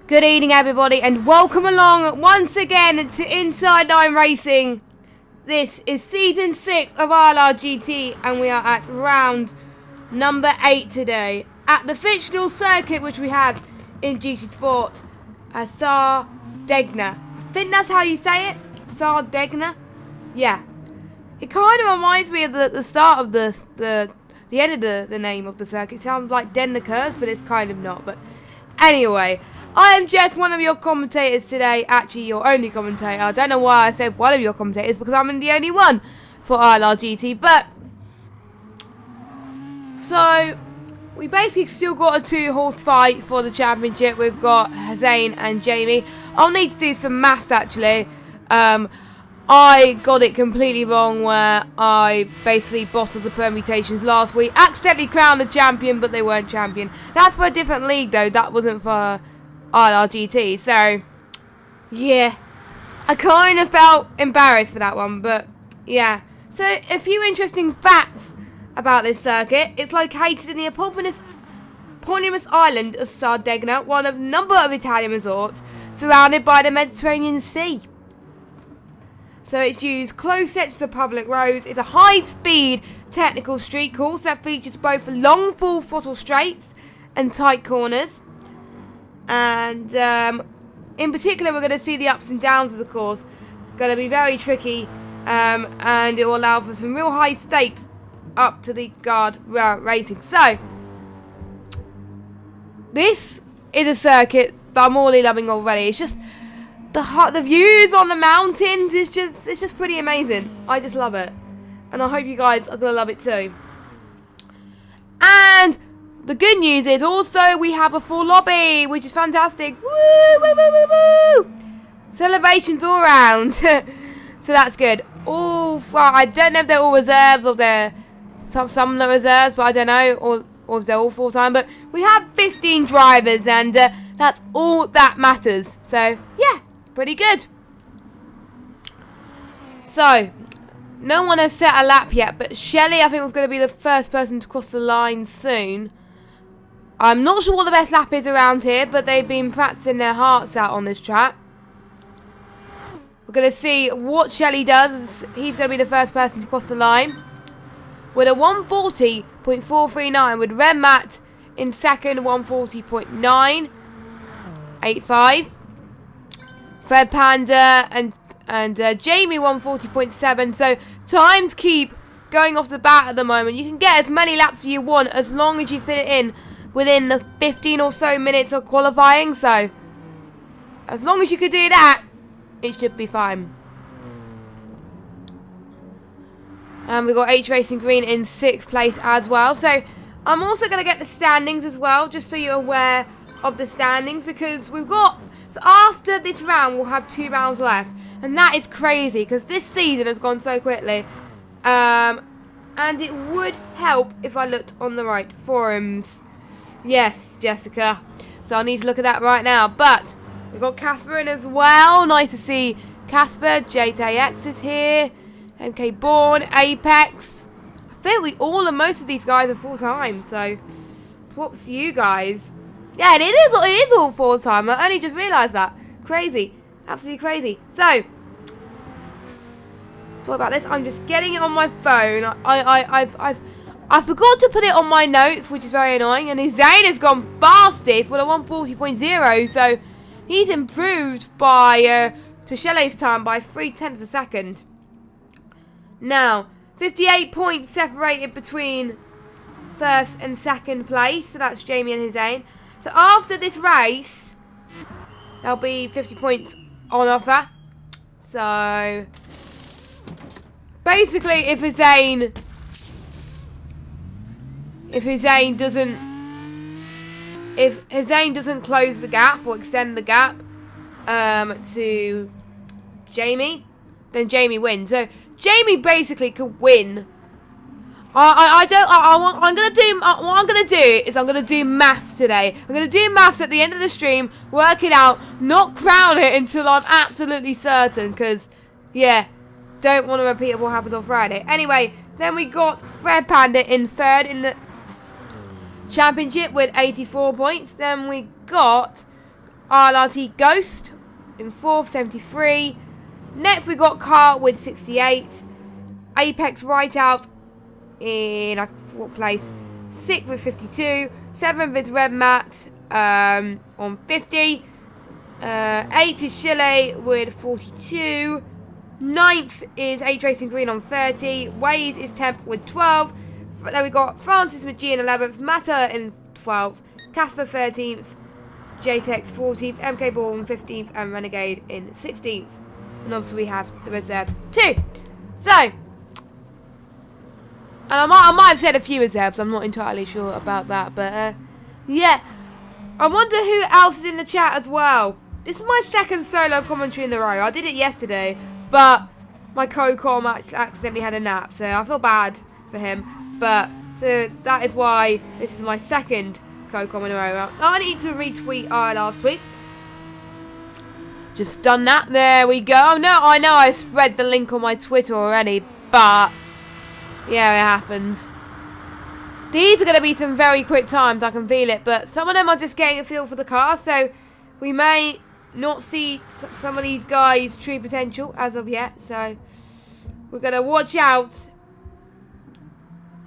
Good evening, everybody, and welcome along once again to Inside Line Racing. This is Season 6 of ILRGT, and we are at round number 8 today at the fictional circuit which we have in GT Sport, Sardegna. I think that's how you say it, Sardegna. Yeah, it kind of reminds me of the start of the end of the name of the circuit. It sounds like Den the Curse, but it's kind of not. But anyway, I am just one of your commentators today. Actually, your only commentator. I don't know why I said one of your commentators, because I'm the only one for ILRGT. But so we basically still got a 2-horse fight for the championship. We've got Zane and Jamie. I'll need to do some maths actually. I got it completely wrong where I basically bottled the permutations last week. Accidentally crowned the champion, but they weren't champion. That's for a different league though. That wasn't for ILRGT. So, yeah. I kind of felt embarrassed for that one, but yeah. So, a few interesting facts about this circuit. It's located in the eponymous island of Sardegna, one of a number of Italian resorts, surrounded by the Mediterranean Sea. So it's used close sections of public roads. It's a high-speed technical street course that features both long full throttle straights and tight corners. And in particular, we're going to see the ups and downs of the course. Going to be very tricky, and it will allow for some real high stakes up to the guard racing. So this is a circuit that I'm really loving already. It's just the views on the mountains is just pretty amazing. I just love it, and I hope you guys are gonna love it too. And the good news is also we have a full lobby, which is fantastic. Woo, woo, woo, woo, woo! Celebrations all around. So that's good. Well, I don't know if they're all reserves or they're some of the reserves, but I don't know, or if they're all full time. But we have 15 drivers, and that's all that matters. So yeah. Pretty good. So, no one has set a lap yet, but Shelley, I think, was going to be the first person to cross the line soon. I'm not sure what the best lap is around here, but they've been practicing their hearts out on this track. We're going to see what Shelley does. He's going to be the first person to cross the line with a 140.439, with Red Matt in second, 140.985. Fred Panda and Jamie 140.7. So times keep going off the bat at the moment. You can get as many laps as you want as long as you fit it in within the 15 or so minutes of qualifying. So as long as you can do that, it should be fine. And we've got H Racing Green in 6th place as well. So I'm also going to get the standings as well, just so you're aware of the standings, because we've got... So after this round, we'll have 2 rounds left. And that is crazy, because this season has gone so quickly. And it would help if I looked on the right forums. Yes, Jessica. So I need to look at that right now. But we've got Casper in as well. Nice to see Casper. JTX is here. MK Bourne, Apex. I think most of these guys are full-time. So props to you guys. Yeah, it is all full-time. I only just realised that. Crazy. Absolutely crazy. So, sorry about this. I'm just getting it on my phone. I forgot to put it on my notes, which is very annoying. And his Zane has gone fastest with a 140.0. So, he's improved by, to Shelley's time by 0.3 of a second. Now, 58 points separated between first and second place. So, that's Jamie and his Zane. So after this race, there'll be 50 points on offer. So basically, if Hussein doesn't close the gap or extend the gap to Jamie, then Jamie wins. So Jamie basically could win. What I'm gonna do maths today. I'm gonna do maths at the end of the stream, work it out, not crown it until I'm absolutely certain, because yeah, don't want to repeat what happened on Friday. Anyway, then we got Fred Panda in 3rd in the championship with 84 points. Then we got ILRGT Ghost in 4th, 73. Next we got Car with 68. Apex Whiteout in 4th place, 6th with 52. 7th is Red Matt on 50. 8th is Chile with 42. 9th is H-Racing Green on 30. Wade is 10th with 12. Then we got Francis with G in 11th. Matter in 12th. Casper 13th. JTEX 14th. MK Ball in 15th. And Renegade in 16th. And obviously we have the reserves too. So, and I might have said a few reserves. I'm not entirely sure about that. But, yeah. I wonder who else is in the chat as well. This is my second solo commentary in a row. I did it yesterday, but my co-com accidentally had a nap, so I feel bad for him. But, so that is why this is my second co-com in a row. I need to retweet our last tweet. Just done that. There we go. No, I know I spread the link on my Twitter already, but yeah, it happens. These are going to be some very quick times. I can feel it, but some of them are just getting a feel for the car, so we may not see some of these guys' true potential as of yet. So we're going to watch out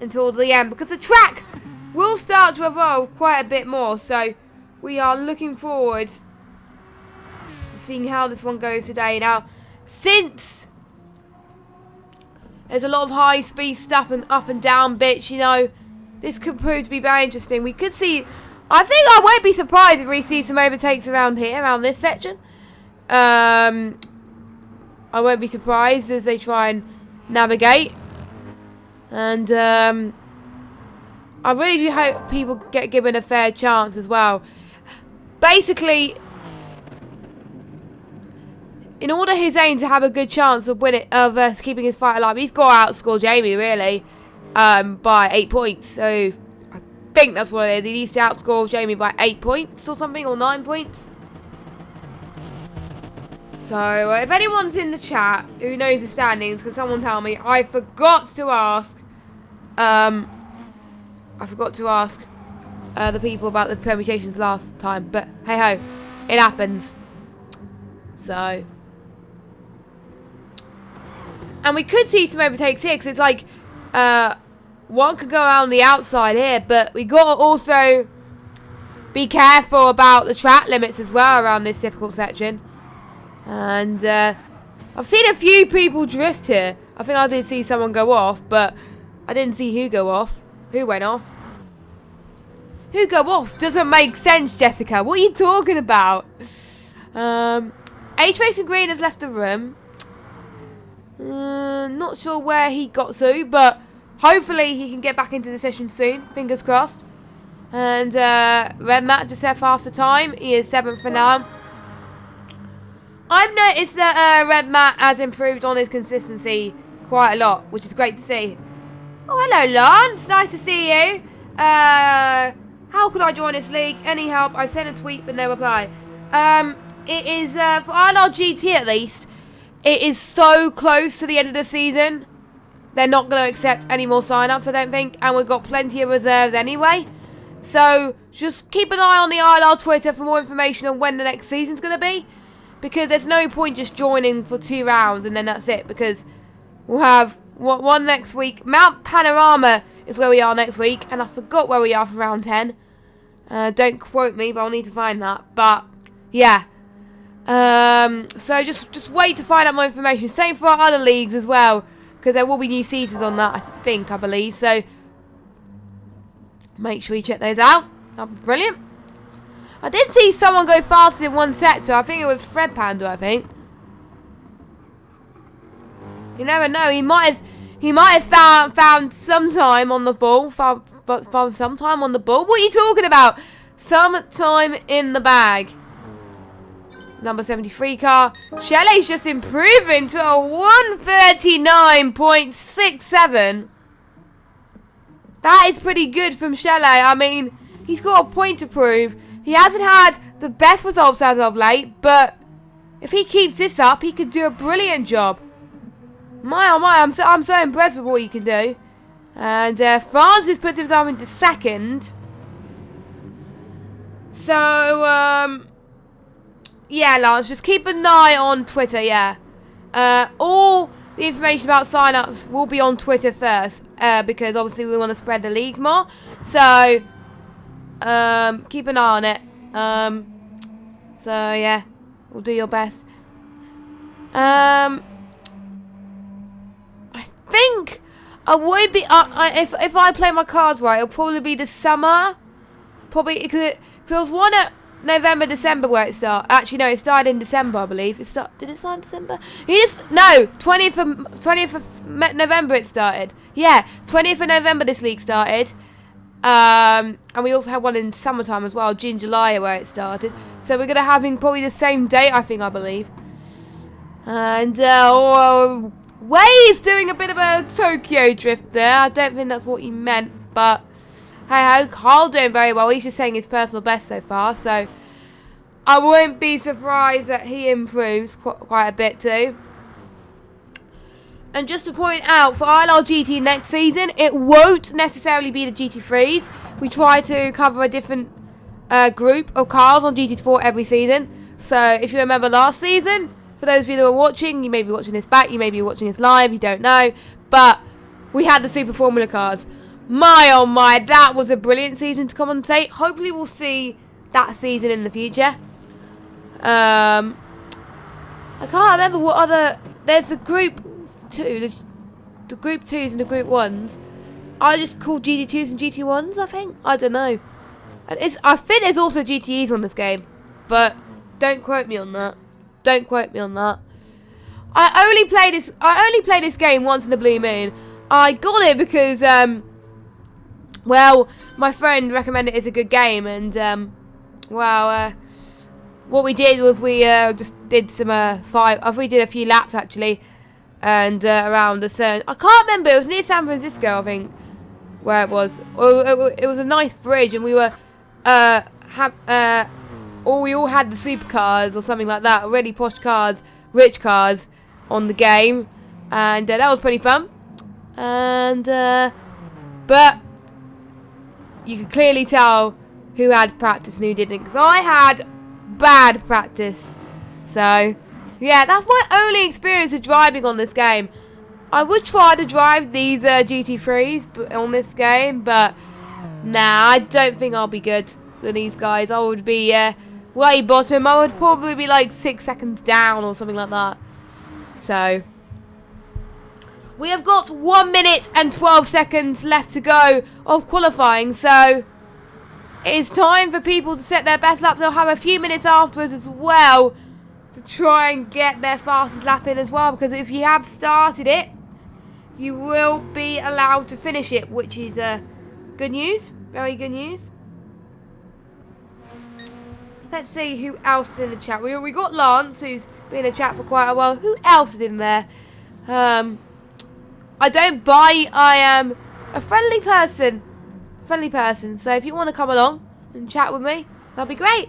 until the end, because the track will start to evolve quite a bit more. So we are looking forward to seeing how this one goes today. Now, since there's a lot of high-speed stuff and up and down bits, you know, this could prove to be very interesting. We could see, I think I won't be surprised if we see some overtakes around here, around this section. I won't be surprised as they try and navigate. And I really do hope people get given a fair chance as well. Basically, in order for Hussein to have a good chance of winning, of keeping his fight alive, he's got to outscore Jamie, really. By 8 points. So I think that's what it is. He needs to outscore Jamie by 8 points or something, or 9 points. So if anyone's in the chat who knows the standings, can someone tell me? I forgot to ask. The people about the permutations last time, but hey ho, it happens. So, and we could see some overtakes here, because it's like one could go around the outside here, but we got to also be careful about the track limits as well around this difficult section. And I've seen a few people drift here. I think I did see someone go off, but I didn't see who go off. Who went off? Who go off? Doesn't make sense, Jessica. What are you talking about? H-Racing Green has left the room. Not sure where he got to, but hopefully he can get back into the session soon. Fingers crossed. And Red Matt just had faster time. He is 7th for now. I've noticed that Red Matt has improved on his consistency quite a lot, which is great to see. Oh, hello, Lance. Nice to see you. How can I join this league? Any help? I sent a tweet, but no reply. It is, for ILRGT at least, it is so close to the end of the season. They're not going to accept any more sign-ups, I don't think. And we've got plenty of reserves anyway. So, just keep an eye on the ILR Twitter for more information on when the next season's going to be. Because there's no point just joining for 2 rounds and then that's it. Because we'll have one next week. Mount Panorama is where we are next week. And I forgot where we are for round 10. Don't quote me, but I'll need to find that. But, yeah. So just wait to find out more information. Same for our other leagues as well. Because there will be new seasons on that, I believe. So, make sure you check those out. That'll be brilliant. I did see someone go faster in one sector. I think it was Fred Panda, I think. You never know. He might have found some time on the ball. Found some time on the ball. What are you talking about? Some time in the bag. Number 73 car. Shelley's just improving to a 139.67. That is pretty good from Shelley. I mean, he's got a point to prove. He hasn't had the best results as of late, but if he keeps this up, he could do a brilliant job. My oh my, I'm so impressed with what he can do. And Francis puts himself into second. So, Yeah, Lance, just keep an eye on Twitter, yeah. All the information about sign-ups will be on Twitter first, because obviously we want to spread the leagues more. So, keep an eye on it. So, yeah, we'll do your best. I think I would be, if I play my cards right, it'll probably be the summer. Probably, because there was one at November, December where it started. Actually, no, it started in December, I believe. Did it start in December? No, 20th of November it started. Yeah, 20th of November this league started. And we also had one in summertime as well, June, July, where it started. So we're going to having probably the same date, I believe. And, Way's doing a bit of a Tokyo drift there. I don't think that's what he meant, but hey-ho, Carl doing very well. He's just saying his personal best so far, so I won't be surprised that he improves quite a bit too. And just to point out, for ILRGT next season, it won't necessarily be the GT3s. We try to cover a different group of cars on GT Sport every season. So if you remember last season, for those of you that were watching, you may be watching this back, you may be watching this live, you don't know. But we had the Super Formula cars. My oh my, that was a brilliant season to commentate. Hopefully we'll see that season in the future. I can't remember what other... There's the group 2, the group 2s and the group 1s. I just call GT2s and GT1s, I think. I don't know. And I think there's also GTEs on this game. But don't quote me on that. Don't quote me on that. I only play this game once in a blue moon. I got it because well, my friend recommended it's a good game, and what we did was we just did some we did a few laps actually, and around the certain, I can't remember, it was near San Francisco, I think, where it was. It was a nice bridge, and we were we all had the supercars or something like that, really posh cars, rich cars on the game, and that was pretty fun. And but you could clearly tell who had practice and who didn't, because I had bad practice. So yeah, that's my only experience of driving on this game. I would try to drive these GT3s on this game, but nah, I don't think I'll be good than these guys. I would be way bottom. I would probably be like 6 seconds down or something like that. So we have got 1 minute and 12 seconds left to go of qualifying, so it's time for people to set their best laps. They'll have a few minutes afterwards as well to try and get their fastest lap in as well, because if you have started it, you will be allowed to finish it, which is good news, very good news. Let's see who else is in the chat. We got Lance, who's been in the chat for quite a while. Who else is in there? I don't buy. I am a friendly person. So if you want to come along and chat with me, that'd be great.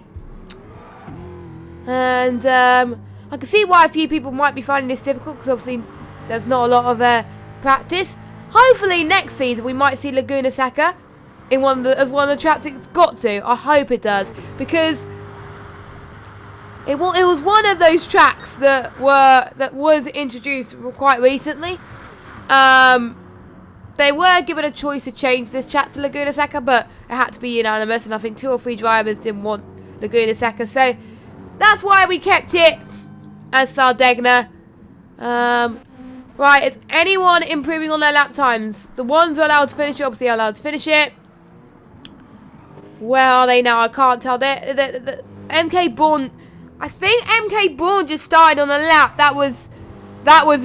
And I can see why a few people might be finding this difficult, because obviously there's not a lot of practice. Hopefully next season we might see Laguna Seca in one of the tracks it's got to. I hope it does, because it was one of those tracks that was introduced quite recently. They were given a choice to change this track to Laguna Seca, but it had to be unanimous, and I think 2 or 3 drivers didn't want Laguna Seca, so that's why we kept it as Sardegna. Right, is anyone improving on their lap times? The ones who are allowed to finish it, obviously are allowed to finish it. Where are they now? I can't tell. The MK Braun, I think MK Braun just started on a lap. That was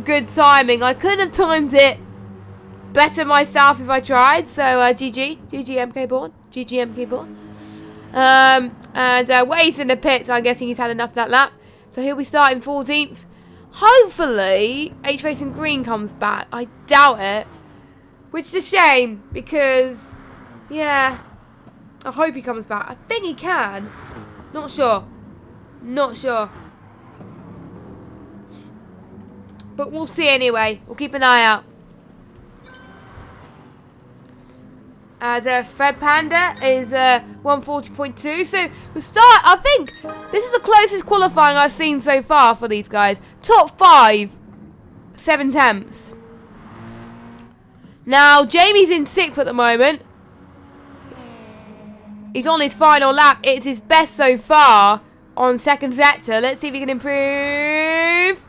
good timing. I couldn't have timed it better myself if I tried. So GG MK Braun. GG MK Braun. And Wade's in the pits. I'm guessing he's had enough of that lap. So he'll be starting 14th. Hopefully H Racing Green comes back. I doubt it, which is a shame, because yeah, I hope he comes back. I think he can. Not sure. But we'll see anyway. We'll keep an eye out. As Fred Panda is 140.2. So we start, I think this is the closest qualifying I've seen so far for these guys. Top 5, 7 temps. Now, Jamie's in 6th at the moment. He's on his final lap. It's his best so far on second sector. Let's see if he can improve.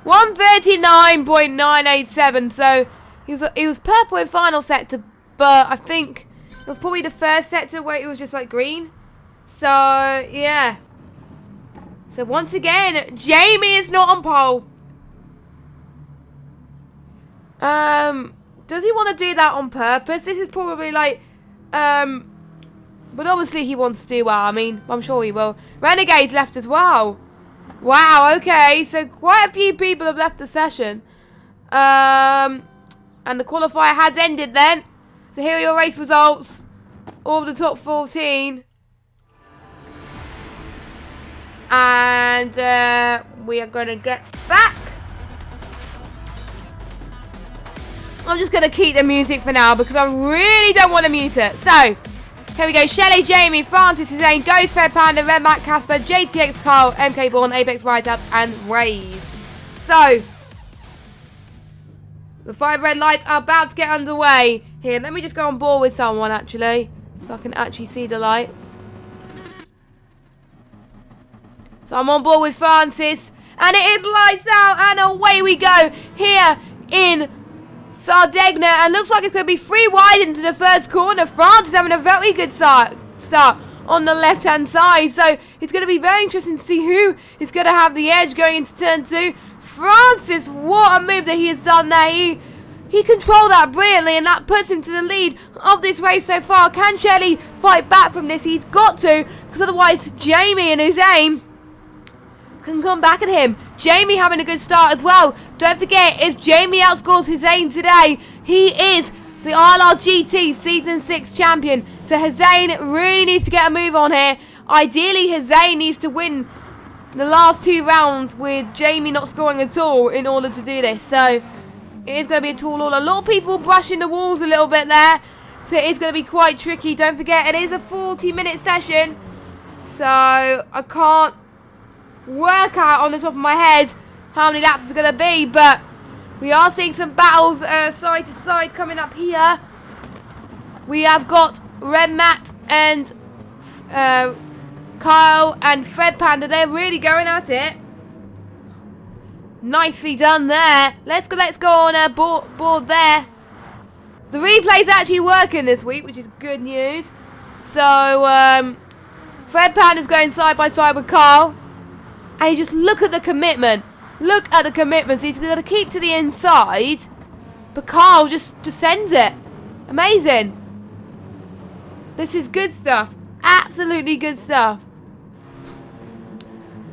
139.987. So he was purple in final sector, but I think it was probably the first sector where it was just like green. So yeah. So once again, Jamie is not on pole. Does he want to do that on purpose? This is probably like, but obviously he wants to do well. I mean, I'm sure he will. Renegade's left as well. Wow, okay. So quite a few people have left the session. And the qualifier has ended then. So here are your race results. All of the top 14. And we are going to get back. I'm just going to keep the music for now because I really don't want to mute it. So, here we go. Shelley, Jamie, Francis, Hussein, Ghost, Fred Panda, Red Matt, Casper, JTX, Carl, MK Born, Apex, Rideout, and Rave. So, the 5 red lights are about to get underway. Here, let me just go on board with someone, actually, so I can actually see the lights. So, I'm on board with Francis, and it is lights out, and away we go here in Sardegna, and looks like it's going to be 3 wide into the first corner. France is having a very good start on the left-hand side, so it's going to be very interesting to see who is going to have the edge going into turn 2. Francis, what a move that he has done there. He controlled that brilliantly, and that puts him to the lead of this race so far. Can Shelley fight back from this? He's got to, because otherwise Jamie and his aim can come back at him. Jamie having a good start as well. Don't forget, if Jamie outscores Hussein today, he is the ILRGT Season 6 champion. So Hussein really needs to get a move on here. Ideally, Hussein needs to win the last 2 rounds with Jamie not scoring at all in order to do this. So it is going to be a tall order. A lot of people brushing the walls a little bit there. So it is going to be quite tricky. Don't forget, it is a 40-minute session. So I can't work out on the top of my head how many laps it's going to be, but we are seeing some battles side to side coming up here. We have got Red Matt and Kyle and Fred Panda. They're really going at it. Nicely done there. Let's go on board there. The replay's actually working this week, which is good news. So Fred Panda's going side by side with Kyle. And you just look at the commitment. Look at the commitment. So he's going to keep to the inside. But Carl just sends it. Amazing. This is good stuff. Absolutely good stuff.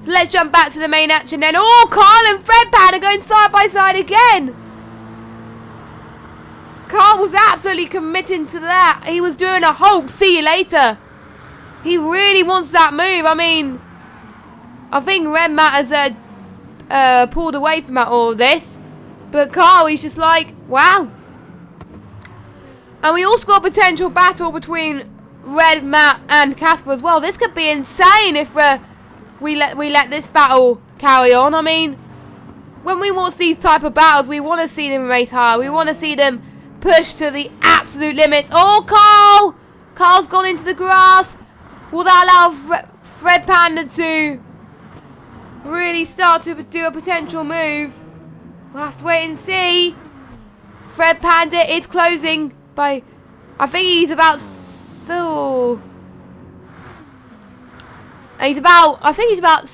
So let's jump back to the main action then. Oh, Carl and Fred Pan are going side by side again. Carl was absolutely committing to that. He was doing a Hulk. See you later. He really wants that move. I mean, I think Red Matt has pulled away from all of this. But Carl, he's just like, wow. And we also got a potential battle between Red Matt and Casper as well. This could be insane if we let this battle carry on. I mean, when we watch these type of battles, we want to see them race hard. We want to see them push to the absolute limits. Oh, Carl! Carl's gone into the grass. Will that allow Fred Panda to really start to do a potential move? We'll have to wait and see. Fred Panda is closing by, I think he's about, I think he's about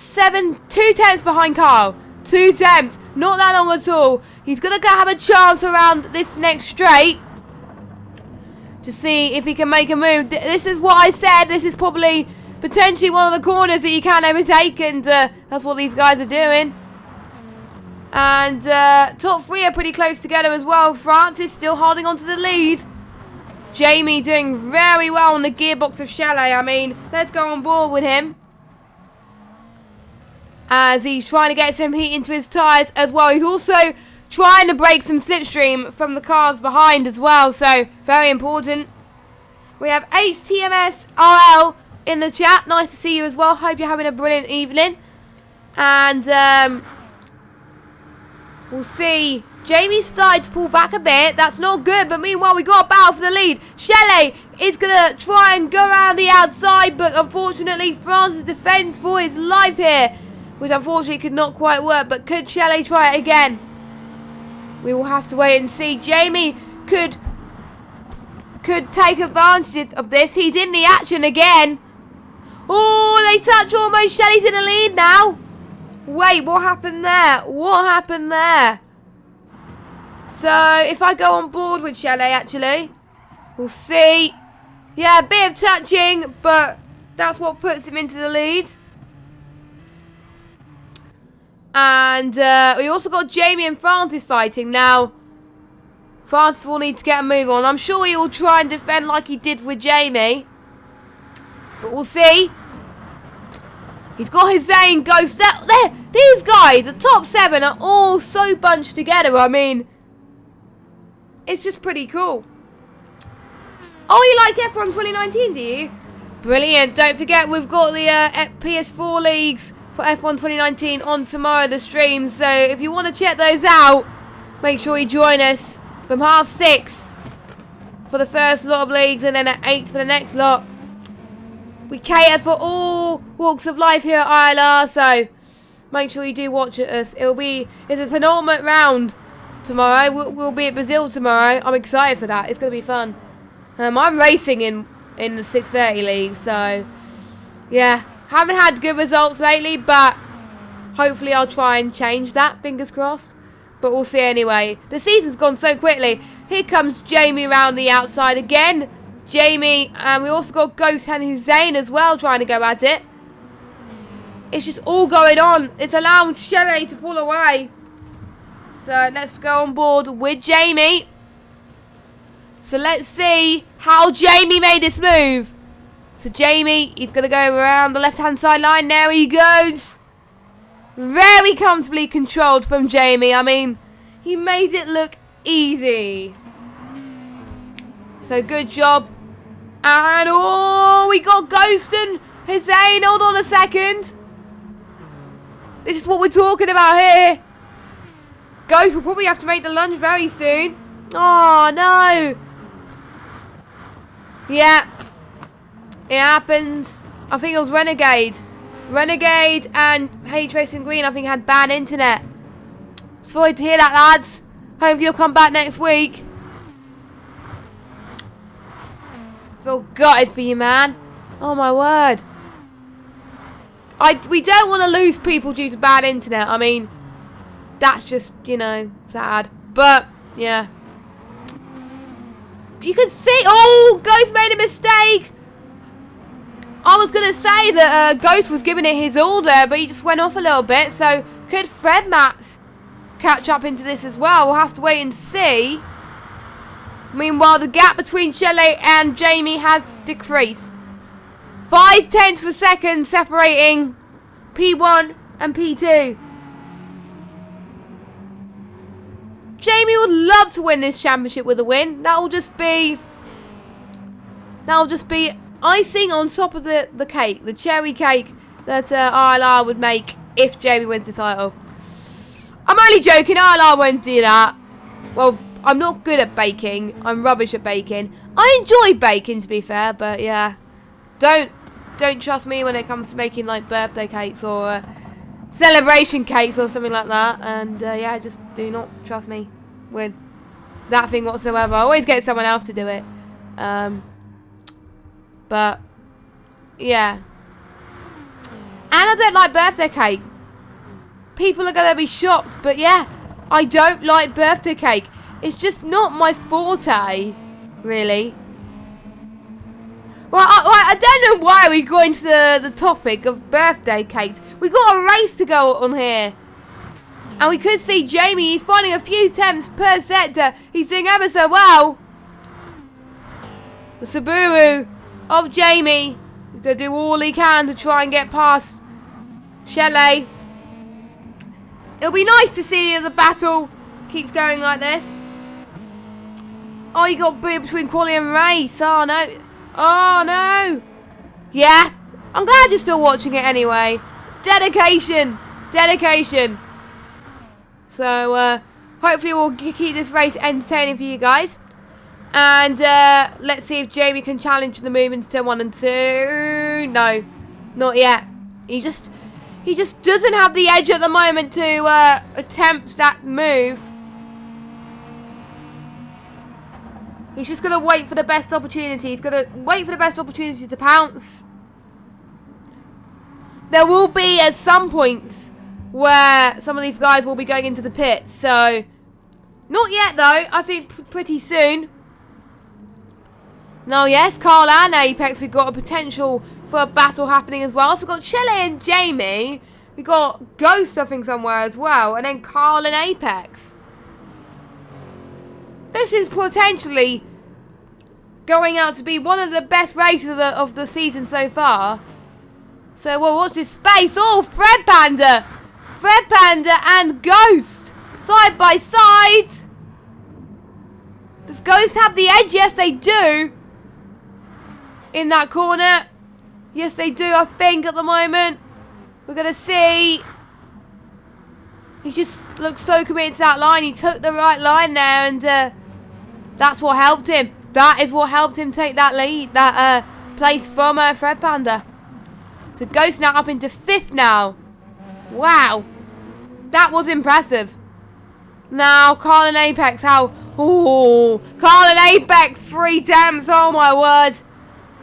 2 tenths behind Carl. 2 tenths, not that long at all. He's gonna have a chance around this next straight to see if he can make a move. This is what I said. This is probably potentially one of the corners that you can overtake, and that's what these guys are doing. And top 3 are pretty close together as well. Francis still holding on to the lead. Jamie doing very well on the gearbox of Chalet. I mean, let's go on board with him, as he's trying to get some heat into his tyres as well. He's also trying to break some slipstream from the cars behind as well, so very important. We have HTMSRL in the chat. Nice to see you as well. Hope you're having a brilliant evening. And we'll see. Jamie started to pull back a bit. That's not good. But meanwhile, we got a battle for the lead. Shelley is going to try and go around the outside. But unfortunately, Francis defends for his life here. Which unfortunately could not quite work. But could Shelley try it again? We will have to wait and see. Jamie could take advantage of this. He's in the action again. Oh, they touch almost. Shelley's in the lead now. Wait, what happened there? What happened there? So, if I go on board with Shelley, actually, we'll see. Yeah, a bit of touching, but that's what puts him into the lead. And we also got Jamie and Francis fighting. Now, Francis will need to get a move on. I'm sure he will try and defend like he did with Jamie. But we'll see. He's got his Zane Ghost. There, these guys, the top 7, are all so bunched together. I mean, it's just pretty cool. Oh, you like F1 2019, do you? Brilliant. Don't forget, we've got the PS4 leagues for F1 2019 on tomorrow, the stream. So if you want to check those out, make sure you join us from 6:30 for the first lot of leagues and then at 8 for the next lot. We cater for all walks of life here at ILR, so make sure you do watch us. It's a penultimate round tomorrow. We'll be at Brazil tomorrow. I'm excited for that. It's going to be fun. I'm racing in the 6:30 league, so yeah. Haven't had good results lately, but hopefully I'll try and change that. Fingers crossed. But we'll see anyway. The season's gone so quickly. Here comes Jamie around the outside again. Jamie, and we also got Ghost and Hussein as well trying to go at it. It's just all going on. It's allowing Shelley to pull away. So let's go on board with Jamie. So let's see how Jamie made this move. So Jamie, he's going to go around the left-hand side line. There he goes. Very comfortably controlled from Jamie. I mean, he made it look easy. So good job. And oh, we got Ghost and Hussein. Hold on a second. This is what we're talking about here. Ghost will probably have to make the lunge very soon. Oh, no. Yeah. It happens. I think it was Renegade. Renegade and H-Racing Green, I think, had bad internet. Sorry to hear that, lads. Hope you'll come back next week. Feel gutted for you, man. Oh, my word. We don't want to lose people due to bad internet. I mean, that's just, you know, sad. But, yeah. You can see... Oh, Ghost made a mistake. I was going to say that Ghost was giving it his all there, but he just went off a little bit. So, could Fred Max catch up into this as well? We'll have to wait and see. Meanwhile, the gap between Shelley and Jamie has decreased. 0.5 of a second separating P1 and P2. Jamie would love to win this championship with a win. That'll just be icing on top of the cake, the cherry cake that ILR would make if Jamie wins the title. I'm only joking, ILR won't do that. Well, I'm not good at baking. I'm rubbish at baking. I enjoy baking, to be fair, but yeah. Don't trust me when it comes to making like birthday cakes or celebration cakes or something like that. And yeah, just do not trust me with that thing whatsoever. I always get someone else to do it. But yeah. And I don't like birthday cake. People are going to be shocked, but yeah, I don't like birthday cake. It's just not my forte, really. Well, I don't know why we got into the topic of birthday cakes. We got a race to go on here. And we could see Jamie, he's finding a few attempts per sector. He's doing ever so well. The Subaru of Jamie. He's going to do all he can to try and get past Shelley. It'll be nice to see the battle keeps going like this. Oh, you got booed between quali and race. Oh, no. Oh, no. Yeah. I'm glad you're still watching it anyway. Dedication. Dedication. So, hopefully we'll keep this race entertaining for you guys. And, let's see if Jamie can challenge the move into turn 1 and 2. No. Not yet. He just doesn't have the edge at the moment to, attempt that move. He's just going to wait for the best opportunity. He's going to wait for the best opportunity to pounce. There will be at some points where some of these guys will be going into the pit. So, not yet though. I think pretty soon. Now, yes, Carl and Apex, we've got a potential for a battle happening as well. So, we've got Shelley and Jamie. We've got Ghost, I think, somewhere as well. And then Carl and Apex. This is potentially going out to be one of the best races of the season so far. So we'll watch this space. Oh, Fred Panda. Fred Panda and Ghost. Side by side. Does Ghost have the edge? Yes, they do. In that corner. Yes, they do, I think, at the moment. We're going to see. He just looks so committed to that line. He took the right line there, and that's what helped him. That is what helped him take that lead, that place from Fred Panda. So Ghost now up into 5th now. Wow. That was impressive. Now, Carl and Apex, how... Oh, Carl and Apex, 3 attempts. Oh, my word.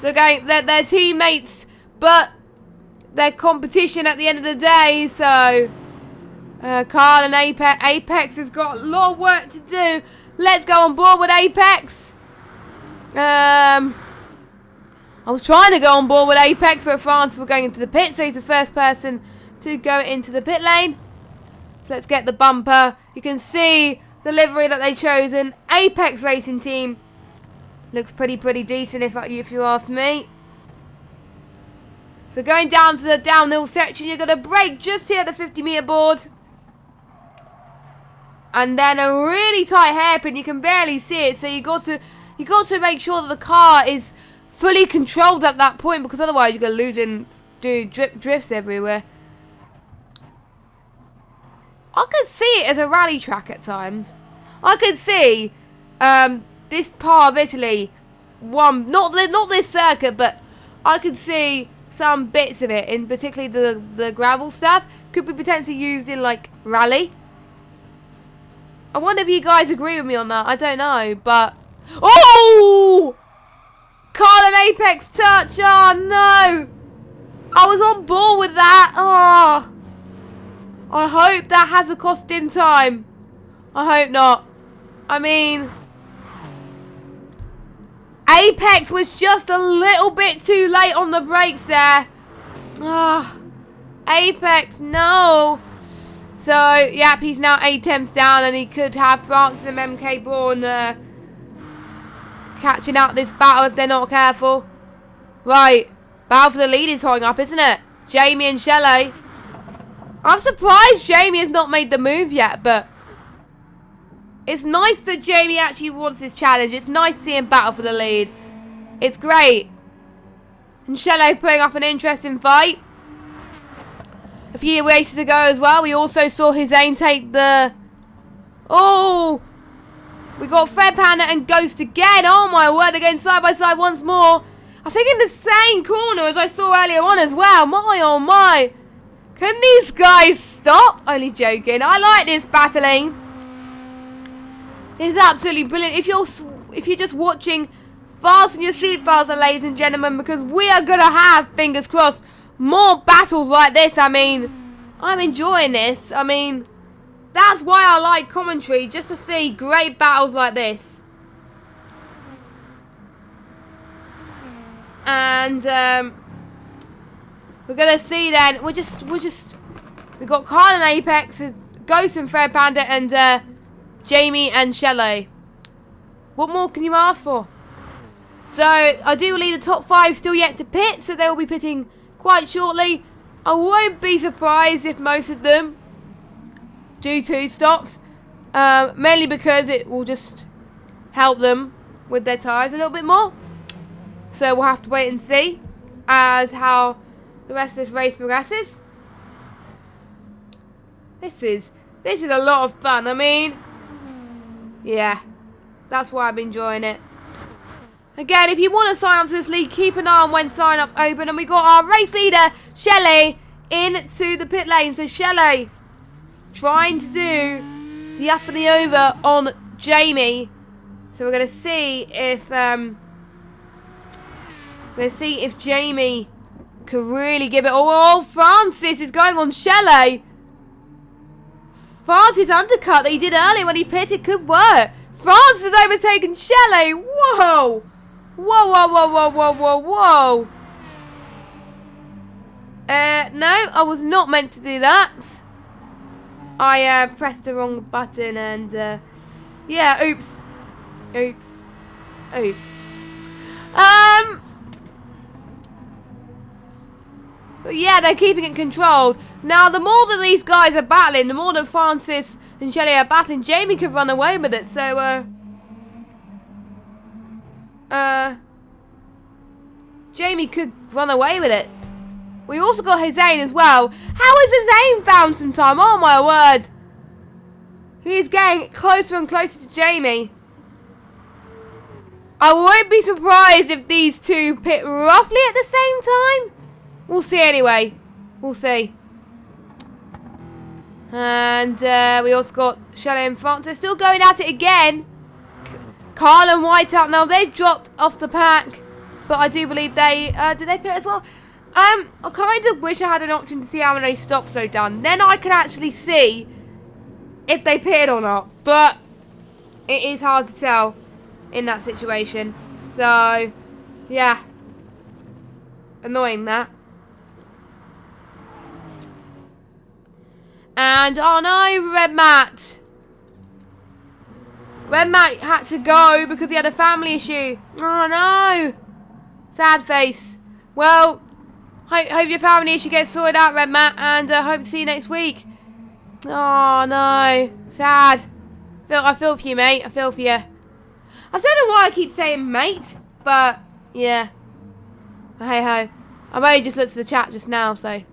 They're teammates, but they're competition at the end of the day. So, Carl and Apex has got a lot of work to do. Let's go on board with Apex. I was trying to go on board with Apex, but France were going into the pit, so he's the first person to go into the pit lane. So let's get the bumper. You can see the livery that they've chosen. Apex Racing Team. Looks pretty decent if you ask me. So going down to the downhill section, you're going to brake just here at the 50-meter board. And then a really tight hairpin. You can barely see it, so you got to make sure that the car is fully controlled at that point, because otherwise you're going to lose and do drifts everywhere. I could see it as a rally track at times. I could see this part of Italy, not this circuit, but I could see some bits of it, in particularly the gravel stuff, could be potentially used in like rally. I wonder if you guys agree with me on that. I don't know, but oh! Carl and Apex touch. Oh no! I was on board with that. Oh, I hope that hasn't cost him time. I hope not. I mean, Apex was just a little bit too late on the brakes there. Ah, Apex, no. So, yep, he's now 8 attempts down, and he could have France and MK Bourne catching out this battle if they're not careful. Right, battle for the lead is holding up, isn't it? Jamie and Shelley. I'm surprised Jamie has not made the move yet, but it's nice that Jamie actually wants this challenge. It's nice to see him battle for the lead. It's great. And Shelley putting up an interesting fight. A few races ago as well, we also saw Hussein take the... Oh! We got Fred Panda and Ghost again. Oh my word, they're going side by side once more. I think in the same corner as I saw earlier on as well. My oh my. Can these guys stop? Only joking. I like this battling. It's absolutely brilliant. If you're just watching, fasten your seatbelts, ladies and gentlemen, because we are going to have, fingers crossed, more battles like this. I mean, I'm enjoying this. I mean, that's why I like commentary, just to see great battles like this. And we're gonna see then. We got Carl and Apex, Ghost and Fred Panda, and Jamie and Shelley. What more can you ask for? So I do believe the top 5 still yet to pit, so they will be pitting quite shortly. I won't be surprised if most of them do 2 stops, mainly because it will just help them with their tyres a little bit more. So we'll have to wait and see as how the rest of this race progresses. This is a lot of fun. I mean, yeah, that's why I'm enjoying it. Again, if you want to sign up to this league, keep an eye on when sign-ups open. And we got our race leader, Shelley, into the pit lane. So Shelley trying to do the up and the over on Jamie. So we're going to see if Jamie can really give it all. Oh, Francis is going on Shelley. Francis undercut that he did earlier when he pitted could work. Francis has overtaken Shelley. Whoa. Whoa, whoa, whoa, whoa, whoa, whoa, whoa. No, I was not meant to do that. I pressed the wrong button and, yeah, oops. Oops. Oops. But yeah, they're keeping it controlled. Now, the more that these guys are battling, the more that Francis and Shelley are battling, Jamie could run away with it. So, Jamie could run away with it. We also got Hussein as well. How has Hussein found some time? Oh my word. He's getting closer and closer to Jamie. I won't be surprised if these two pit roughly at the same time. We'll see anyway. We'll see. And we also got Shelley and Francis still going at it again. Carl and Whiteout now, they've dropped off the pack. But I do believe they, did they pit as well? I kind of wish I had an option to see how many stops they've done. Then I could actually see if they pitted or not. But it is hard to tell in that situation. So, yeah. Annoying that. And, oh no, Red Matt. Red Matt had to go because he had a family issue. Oh no. Sad face. Well, hope your family issue gets sorted out, Red Matt, and hope to see you next week. Oh no. Sad. I feel for you, mate. I feel for you. I don't know why I keep saying mate, but yeah. Hey ho. I've only just looked at the chat just now, so.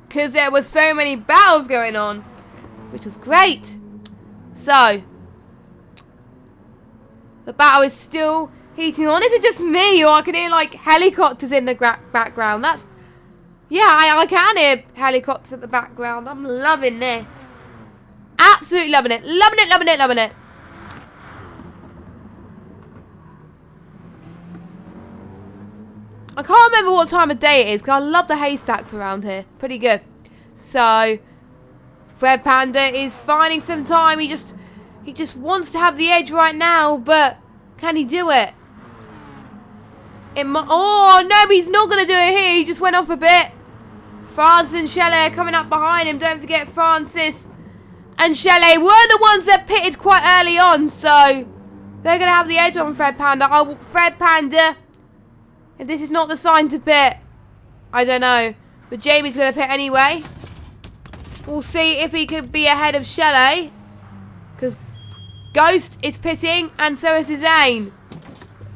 Because there was so many battles going on, which was great. So, the battle is still heating on. Is it just me, or I can hear like helicopters in the background? That's, yeah, I can hear helicopters at the background. I'm loving this. Absolutely loving it. Loving it, loving it, loving it. I can't remember what time of day it is because I love the haystacks around here. Pretty good. So, Fred Panda is finding some time. He just wants to have the edge right now, but can he do it? Oh, no, he's not going to do it here. He just went off a bit. Francis and Shelley are coming up behind him. Don't forget Francis and Shelley were the ones that pitted quite early on, so they're going to have the edge on Fred Panda. Fred Panda, if this is not the sign to pit, I don't know. But Jamie's going to pit anyway. We'll see if he could be ahead of Shelley. Because Ghost is pitting and so is Hussein.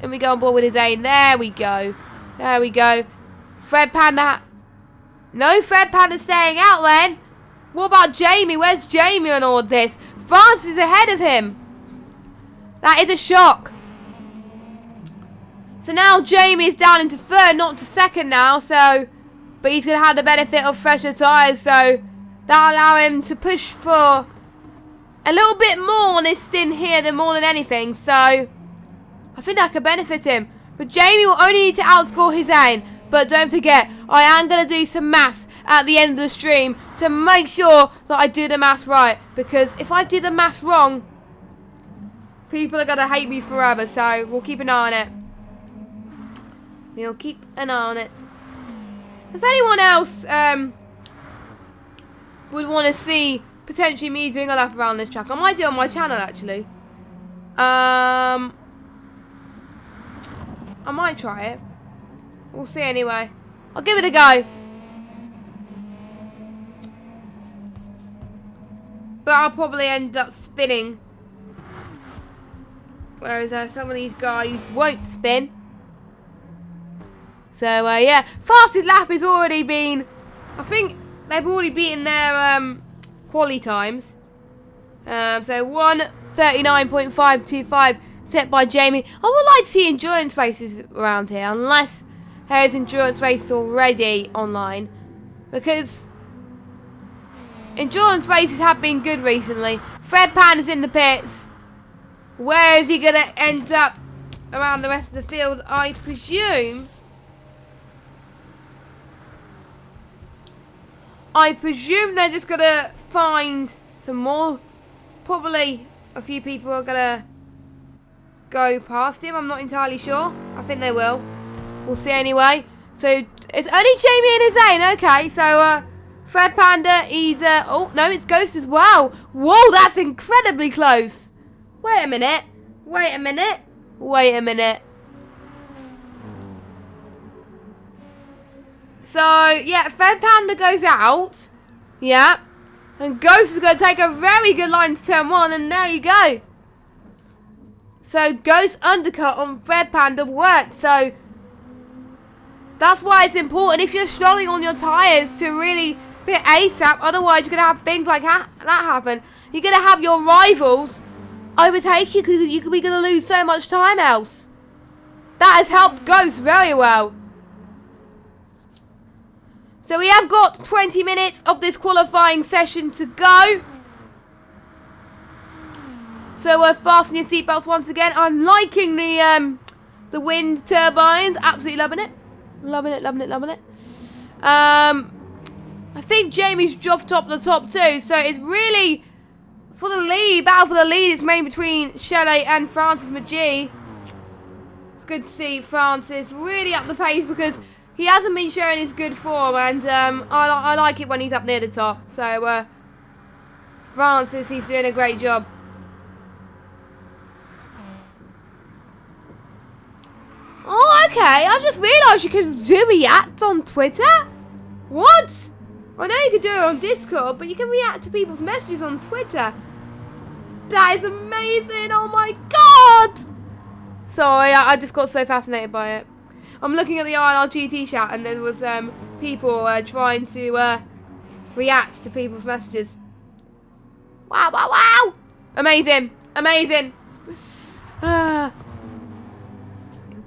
And we go on board with Hussein. There we go. There we go. Fred Panda. No, Fred Panda's staying out then. What about Jamie? Where's Jamie on all of this? Francis is ahead of him. That is a shock. So now Jamie is down into third, not to second now. So, but he's going to have the benefit of fresher tyres. So that'll allow him to push for a little bit more on this stint here than more than anything. So I think that could benefit him. But Jamie will only need to outscore Hussein. But don't forget, I am going to do some maths at the end of the stream to make sure that I do the maths right. Because if I do the maths wrong, people are going to hate me forever. So we'll keep an eye on it. We'll keep an eye on it. If anyone else would want to see potentially me doing a lap around this track, I might do it on my channel actually. I might try it. We'll see anyway. I'll give it a go. But I'll probably end up spinning. Whereas some of these guys won't spin. So, yeah, fastest lap has already been, I think they've already beaten their quali times. So 1:39.525 set by Jamie. I would like to see endurance races around here, unless there's endurance races already online, because endurance races have been good recently. Fred Panda's in the pits. Where is he going to end up around the rest of the field? I presume they're just going to find some more. Probably a few people are going to go past him. I'm not entirely sure. I think they will. We'll see anyway. So, it's only Jamie and Zane. Okay, so, Fred Panda, he's, oh, no, it's Ghost as well. Whoa, that's incredibly close. Wait a minute. So, yeah, Fred Panda goes out. Yeah. And Ghost is going to take a very good line to turn 1, and there you go. So, Ghost undercut on Fred Panda worked. So, that's why it's important if you're struggling on your tyres to really pit ASAP. Otherwise, you're going to have things like that happen. You're going to have your rivals overtake you because you could be going to lose so much time else. That has helped Ghost very well. So we have got 20 minutes of this qualifying session to go. So fasten your seatbelts once again. I'm liking the wind turbines. Absolutely loving it. Loving it. I think Jamie's dropped off the top too. So it's really for the lead. Battle for the lead is mainly between Shelley and Francis McGee. It's good to see Francis really up the pace because he hasn't been showing his good form, and I like it when he's up near the top. So, Francis, he's doing a great job. Oh, okay. I just realised you can do react on Twitter. What? I know you can do it on Discord, but you can react to people's messages on Twitter. That is amazing. Oh, my God. Sorry, I just got so fascinated by it. I'm looking at the ILRGT chat, and there was people trying to react to people's messages. Wow. Amazing.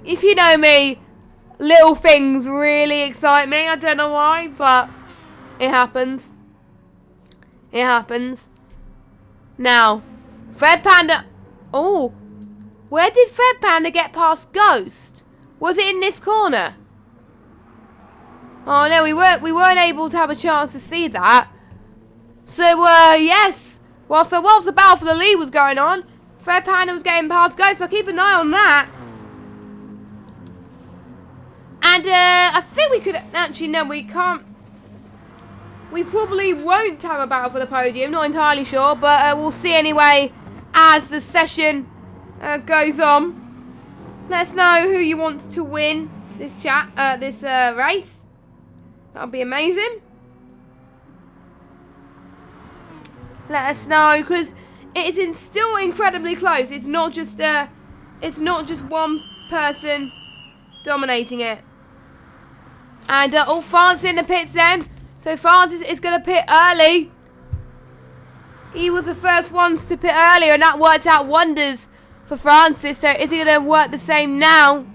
If you know me, little things really excite me. I don't know why, but it happens. Now, Fred Panda. Oh, where did Fred Panda get past Ghost? Was it in this corner? Oh no, we weren't able to have a chance to see that. So yes. Well, so whilst the battle for the lead was going on, Fred Panda was getting past Ghost, so keep an eye on that. And I think we could actually, no, we can't. We probably won't have a battle for the podium, not entirely sure, but we'll see anyway as the session goes on. Let us know who you want to win this race. That would be amazing. Let us know, because it is still incredibly close. It's not just one person dominating it. And Francis in the pits then. So Francis is going to pit early. He was the first ones to pit earlier, and that worked out wonders for Francis. So is it going to work the same now?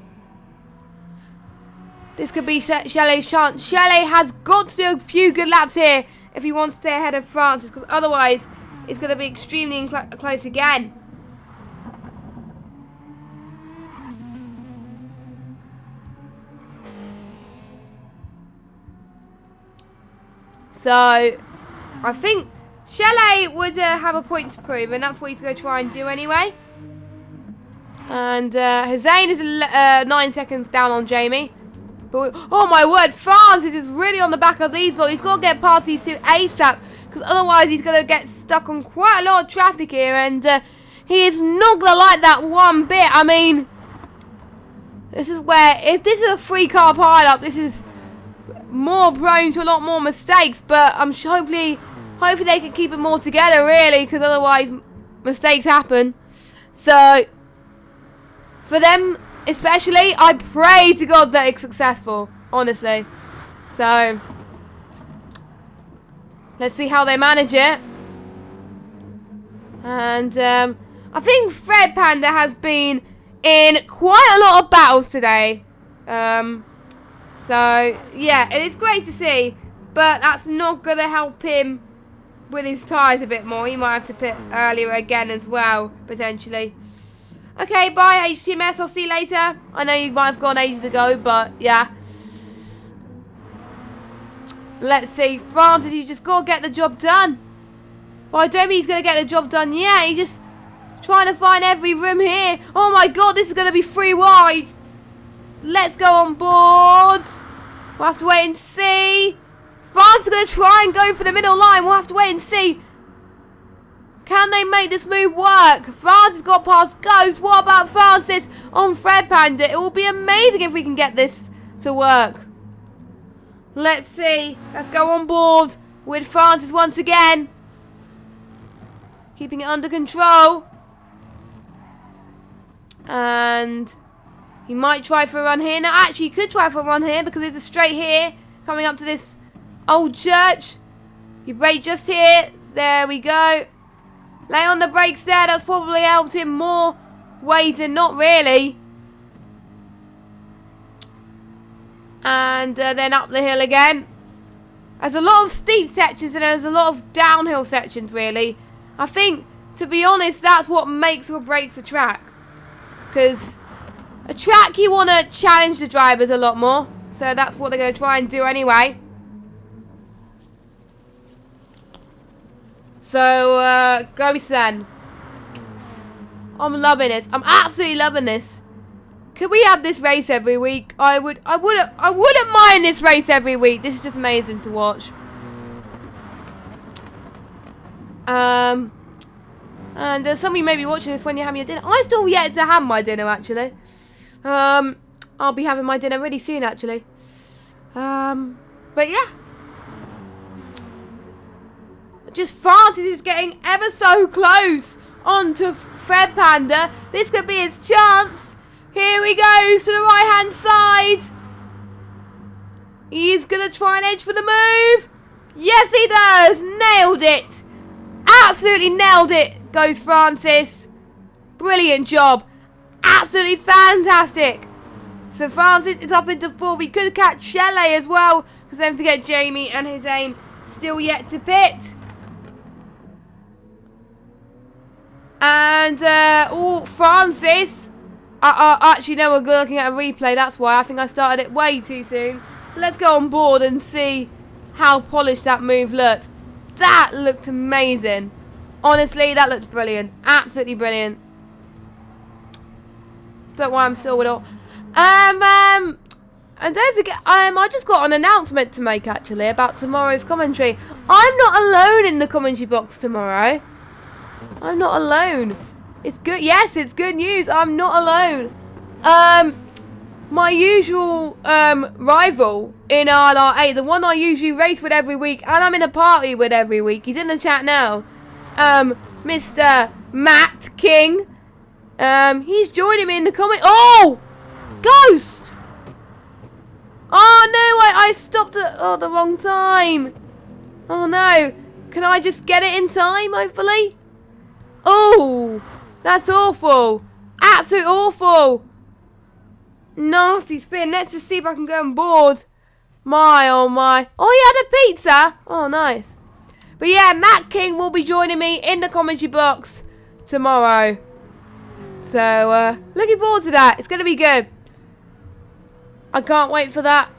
This could be Shelley's chance. Shelley has got to do a few good laps here if he wants to stay ahead of Francis, because otherwise it's going to be extremely close again. So I think Shelley would have a point to prove, and that's what he's going to try and do anyway. And Hussein is 9 seconds down on Jamie. But oh my word, Francis is really on the back of these. So he's got to get past these two ASAP, because otherwise he's going to get stuck on quite a lot of traffic here. And he is not going to like that one bit. I mean, this is where, if this is a 3-car pile-up, this is more prone to a lot more mistakes. But I'm sure hopefully they can keep it more together, really, because otherwise mistakes happen. So for them, Especially, I pray to God that it's successful. Honestly. So, let's see how they manage it. And, I think Fred Panda has been in quite a lot of battles today. So, yeah, it's great to see. But that's not going to help him with his tyres a bit more. He might have to pit earlier again as well, potentially. Okay, bye HTMS. I'll see you later. I know you might have gone ages ago, but yeah. Let's see. Francis, you just got to get the job done. But I don't think he's going to get the job done yet. He's just trying to find every room here. Oh my God, this is going to be 3 wide. Let's go on board. We'll have to wait and see. Francis is going to try and go for the middle line. We'll have to wait and see. Can they make this move work? Francis got past Ghost. What about Francis on Fred Panda? It will be amazing if we can get this to work. Let's see. Let's go on board with Francis once again. Keeping it under control. And he might try for a run here. Now, actually, he could try for a run here because there's a straight here coming up to this old church. You brake just here. There we go. Lay on the brakes there. That's probably helped him more ways than not, really. And then up the hill again. There's a lot of steep sections and there's a lot of downhill sections, really. I think, to be honest, that's what makes or breaks the track. Because a track, you want to challenge the drivers a lot more. So that's what they're going to try and do anyway. So, go then. I'm loving it. I'm absolutely loving this. Could we have this race every week? I wouldn't mind this race every week. This is just amazing to watch. And some of you may be watching this when you're having your dinner. I still yet to have my dinner, actually. I'll be having my dinner really soon, actually. But yeah. Just Francis is getting ever so close onto Fred Panda. This could be his chance. Here he goes to the right-hand side. He's going to try and edge for the move. Yes, he does. Nailed it. Absolutely nailed it, goes Francis. Brilliant job. Absolutely fantastic. So Francis is up into 4th. We could catch Shelley as well. Because don't forget Jamie and Hussein still yet to pit. And, Francis. Actually, no, we're looking at a replay. That's why. I think I started it way too soon. So let's go on board and see how polished that move looked. That looked amazing. Honestly, that looked brilliant. Absolutely brilliant. Don't worry, I'm still with all. And don't forget, I just got an announcement to make, actually, about tomorrow's commentary. I'm not alone in the commentary box tomorrow. I'm not alone. It's good. Yes, it's good news. I'm not alone. My usual rival in ILRGT, the one I usually race with every week, and I'm in a party with every week. He's in the chat now. Mr. Matt King. He's joining me in the comment. Oh, Ghost. Oh no, I stopped at the wrong time. Oh no. Can I just get it in time, hopefully? Oh, that's awful. Absolute awful. Nasty spin. Let's just see if I can go on board. My, oh my. Oh, he had a pizza. Oh, nice. But yeah, Matt King will be joining me in the commentary box tomorrow. So, looking forward to that. It's going to be good. I can't wait for that.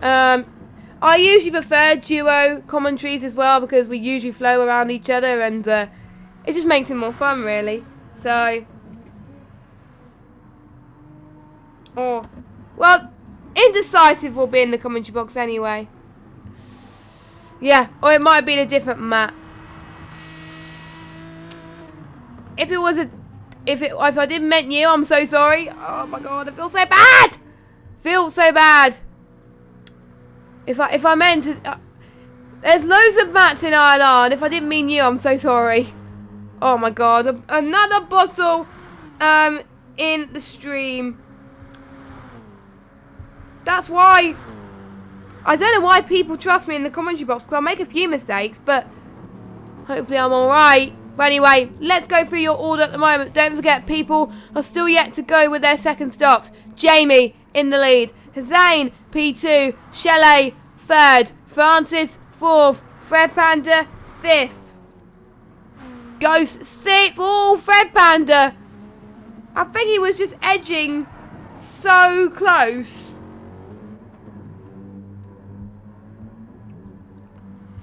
I usually prefer duo commentaries as well because we usually flow around each other and it just makes it more fun, really. So, well, Indecisive will be in the commentary box anyway. Yeah, or it might have been a different map. If it was if I didn't meant you, I'm so sorry. Oh my god, I feel so bad. Feel so bad. If I meant to, there's loads of mats in ILR, and if I didn't mean you, I'm so sorry. Oh my god, another bottle in the stream. That's why I don't know why people trust me in the commentary box, because I'll make a few mistakes, but hopefully I'm alright. But anyway, let's go through your order at the moment. Don't forget, people are still yet to go with their second stops. Jamie in the lead. Hussein, P2. Shelley, 3rd. Francis, 4th. Fred Panda, 5th. Ghost, 6th. Oh, Fred Panda. I think he was just edging so close.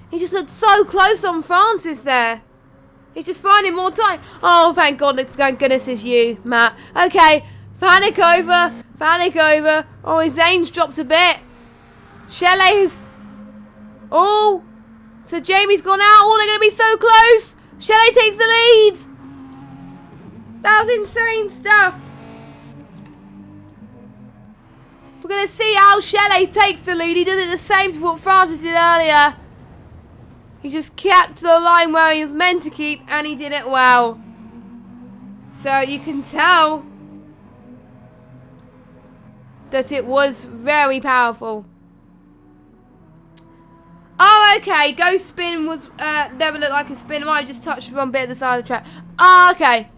He just looked so close on Francis there. He's just finding more time. Oh, thank God. Thank goodness it's you, Matt. Okay. Panic over. Panic over. Oh, his Zane's dropped a bit. Shelley has... Oh. So Jamie's gone out. Oh, they're going to be so close. Shelley takes the lead. That was insane stuff. We're going to see how Shelley takes the lead. He did it the same to what Francis did earlier. He just kept the line where he was meant to keep, and he did it well. So you can tell that it was very powerful. Oh, okay. Ghost spin was never looked like a spin. It might have just touched one bit of the side of the track. Oh, okay.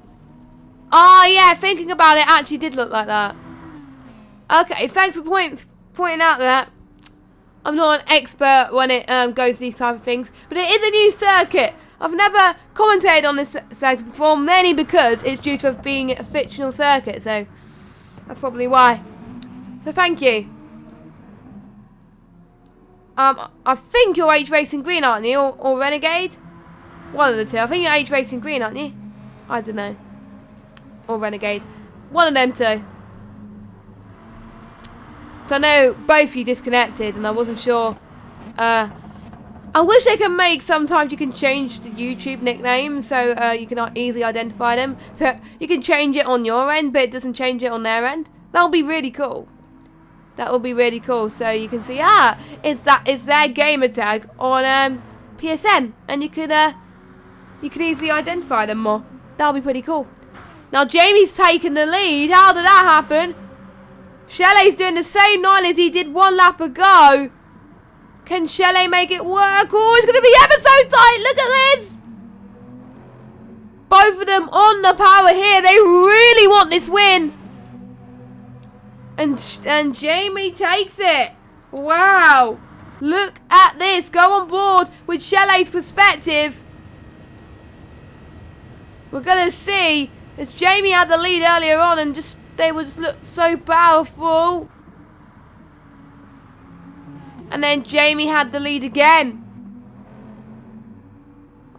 Oh, yeah. Thinking about it, it actually did look like that. Okay. Thanks for pointing out that. I'm not an expert when it goes to these type of things, but it is a new circuit. I've never commentated on this circuit before, mainly because it's due to being a fictional circuit, so that's probably why. So thank you. I think you're Age Racing Green, aren't you, or Renegade? One of the two. I think you're Age Racing Green, aren't you? I don't know. Or Renegade. One of them two. So I know both you disconnected, and I wasn't sure. I wish they can make, sometimes you can change the YouTube nickname, so you can easily identify them. So you can change it on your end, but it doesn't change it on their end. That would be really cool. That would be really cool. So you can see, it's their gamer tag on PSN, and you can easily identify them more. That would be pretty cool. Now Jamie's taken the lead. How did that happen? Shelley's doing the same 9 as he did 1 lap ago. Can Shelley make it work? Oh, it's going to be ever so tight. Look at this. Both of them on the power here. They really want this win. And Jamie takes it. Wow. Look at this. Go on board with Shelley's perspective. We're going to see, as Jamie had the lead earlier on and just... They would just look so powerful. And then Jamie had the lead again.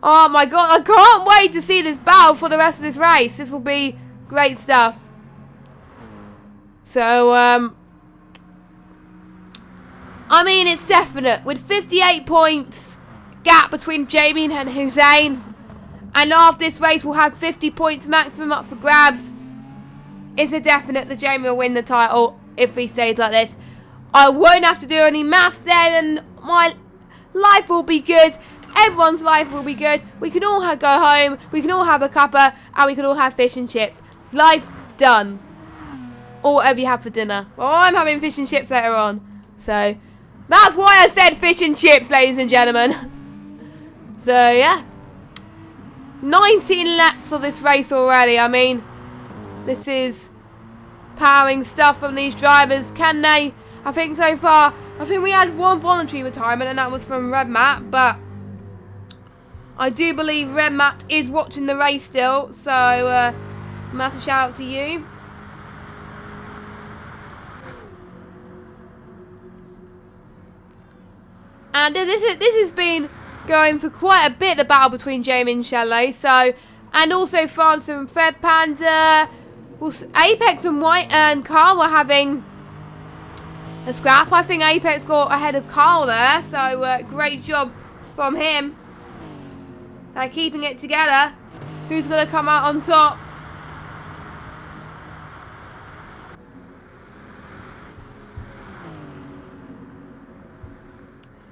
Oh my God, I can't wait to see this battle for the rest of this race. This will be great stuff. So, I mean, it's definite. With 58 points gap between Jamie and Hussein. And after this race, we'll have 50 points maximum up for grabs. It's a definite that Jamie will win the title if he stays like this. I won't have to do any maths then, and my life will be good. Everyone's life will be good. We can all go home. We can all have a cuppa, and we can all have fish and chips. Life done. Or whatever you have for dinner. Well, I'm having fish and chips later on. So, that's why I said fish and chips, ladies and gentlemen. So, yeah. 19 laps of this race already. I mean... This is powering stuff from these drivers. Can they? I think so far, I think we had 1 voluntary retirement, and that was from Red Matt. But I do believe Red Matt is watching the race still. So, massive shout out to you. And this has been going for quite a bit, the battle between Jamie and Shelley. So, and also France and Fred Panda. Well, Apex and White and Carl were having a scrap. I think Apex got ahead of Carl there, so great job from him. Keeping it together. Who's going to come out on top?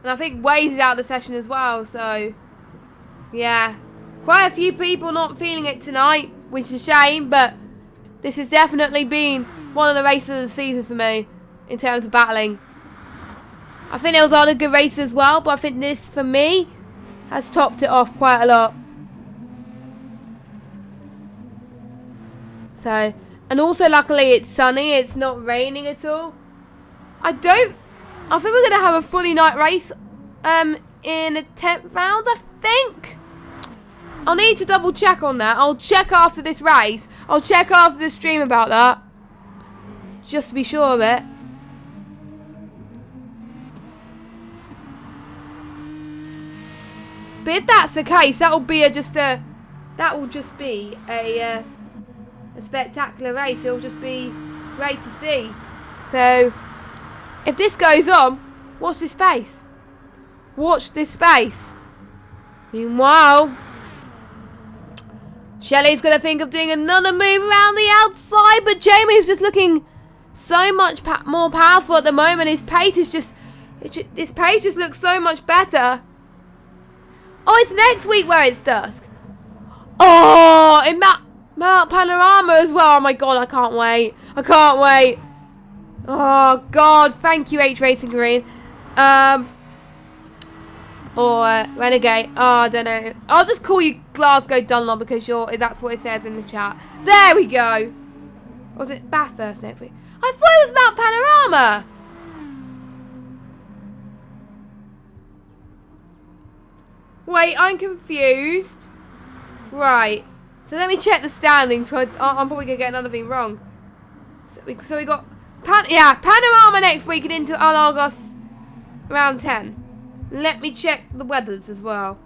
And I think Waze is out of the session as well, so yeah. Quite a few people not feeling it tonight, which is a shame, but this has definitely been one of the races of the season for me. in terms of battling. I think there was other good races as well, but I think this, for me, has topped it off quite a lot. So, and also luckily it's sunny, it's not raining at all. I think we're going to have a fully night race in the 10th round, I think. I'll need to double check on that. I'll check after this race. I'll check after the stream about that. Just to be sure of it. But if that's the case, that will just be a spectacular race. It'll just be great to see. So, if this goes on, watch this space. Watch this space. Meanwhile, Shelley's going to think of doing another move around the outside, but Jamie's just looking so much more powerful at the moment. His pace is just looks so much better. Oh, it's next week where it's dusk. Oh, in Mount Panorama as well. Oh my god, I can't wait. I can't wait. Oh god, thank you H Racing Green. Or Renegade. Oh, I don't know. I'll just call you Glasgow Dunlop because that's what it says in the chat. There we go. Or was it Bathurst next week? I thought it was Mount Panorama. Wait, I'm confused. Right. So let me check the standings. So I'm probably going to get another thing wrong. So we got Panorama next week and into ILRGT round 10. Let me check the weathers as well.